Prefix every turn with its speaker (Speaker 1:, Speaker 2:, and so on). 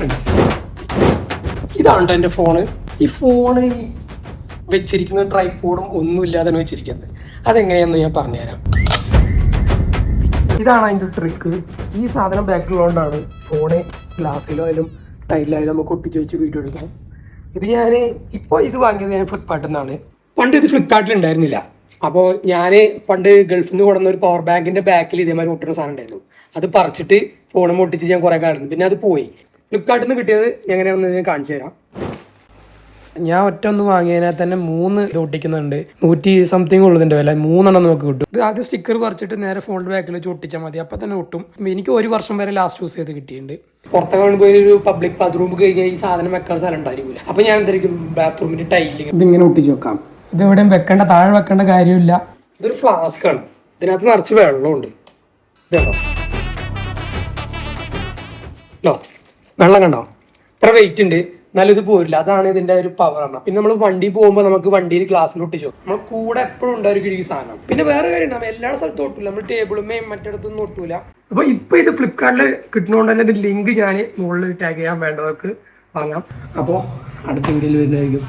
Speaker 1: Friends, ഇതാണ് എൻ്റെ phone. ഈ ഫോണ് വെച്ചിരിക്കുന്ന ട്രൈപോഡും ഒന്നുമില്ലാതെ വെച്ചിരിക്കുന്നത്. അതെങ്ങനെയാണെന്ന് ഞാൻ പറഞ്ഞുതരാം. ഇതാണ് അതിൻ്റെ ട്രിക്ക്. ഈ സാധനം ബാക്കിലുള്ളതുകൊണ്ടാണ് ഫോണ് ഗ്ലാസ്സിലായാലും ടൈലിലായാലും നമുക്ക് ഒട്ടിച്ച് വെച്ച് വീഡിയോ എടുക്കാം. ഇത് ഞാൻ ഇപ്പോൾ ഇത് വാങ്ങിയത് ഞാൻ ഫ്ലിപ്കാർട്ടിൽ നിന്നാണ്. പണ്ട് ഇത് ഫ്ലിപ്കാർട്ടിൽ ഉണ്ടായിരുന്നില്ല. അപ്പോൾ ഞാൻ പണ്ട് ഗൾഫിൽ നിന്ന് കൊണ്ടുവന്ന ഒരു പവർ ബാങ്കിൻ്റെ ബാക്കിൽ ഇതേമാതിരി ഒട്ടുന്ന സാധനം ഉണ്ടായിരുന്നു. അത് പറിച്ചിട്ട് ഫോണും ഒട്ടിച്ച് ഞാൻ കുറേ കാലം, പിന്നെ അത് പോയി. ഫ്ലിപ്കാർട്ടിൽ നിന്ന് കിട്ടിയത് എങ്ങനെയാണെന്ന് ഞാൻ കാണിച്ചു തരാം. ഞാൻ ഒറ്റ ഒന്ന് വാങ്ങിയതിനാൽ തന്നെ 3 ഇത് ഒട്ടിക്കുന്നുണ്ട്. 100 സംതിങ് ഉള്ളതിൻ്റെ വില 3 നമുക്ക് കിട്ടും. ഇത് ആദ്യം സ്റ്റിക്കർ പറിച്ചിട്ട് നേരെ ഫോണിൻ്റെ ബാക്കിൽ വെച്ച് ഒട്ടിച്ചാൽ മതി. അപ്പം തന്നെ ഒട്ടും. എനിക്ക് 1 വർഷം വരെ ലാസ്റ്റ് യൂസ് ചെയ്ത് കിട്ടിയിട്ടുണ്ട്. പുറത്തൊക്കെ പോയി ഒരു പബ്ലിക് ബാത്റൂം കഴിഞ്ഞാൽ ഈ സാധനം വെക്കാൻ സ്ഥലം ഉണ്ടായിരിക്കില്ല. അപ്പം ഞാൻ എന്തായിരിക്കും ബാത്റൂമിൻ്റെ ടൈലിൽ ഇതിങ്ങനെ ഒട്ടിച്ച് വെക്കാം. ഇത് എവിടെയും വെക്കേണ്ട, താഴെ വെക്കേണ്ട കാര്യമില്ല. ഇതൊരു ഫ്ലാസ്കാണ്. ഇതിനകത്ത് നിറച്ച് വെള്ളമുണ്ട്. ഇതുണ്ടോ, വെള്ളം കണ്ടോ? ഇത്ര വെയിറ്റ് ഉണ്ട്, എന്നാലും ഇത് പോരില്ല. അതാണ് ഇതിന്റെ ഒരു പവർ ആണ്. പിന്നെ നമ്മൾ വണ്ടി പോകുമ്പോൾ നമുക്ക് വണ്ടിയിൽ ഗ്ലാസ്സിൽ ഒട്ടിച്ചു നമ്മൾ കൂടെ എപ്പോഴും ഉണ്ടായിരിക്കും ഈ സാധനം. പിന്നെ വേറെ കാര്യം ഉണ്ടാവും, എല്ലാ സ്ഥലത്തും ഒട്ടില്ല. നമ്മൾ ടേബിളുമേ മറ്റിടത്തൊന്നും ഒട്ടൂല. അപ്പോൾ ഇപ്പോൾ ഇത് ഫ്ലിപ്കാർട്ടിൽ കിട്ടുന്നതുകൊണ്ട് തന്നെ ഇത് ലിങ്ക് ഞാൻ മുകളിൽ ടാഗ് ചെയ്യാൻ വേണ്ടവർക്ക് വാങ്ങാം. അപ്പോൾ അടുത്ത വീഡിയോയിൽ വരുന്നതായിരിക്കും.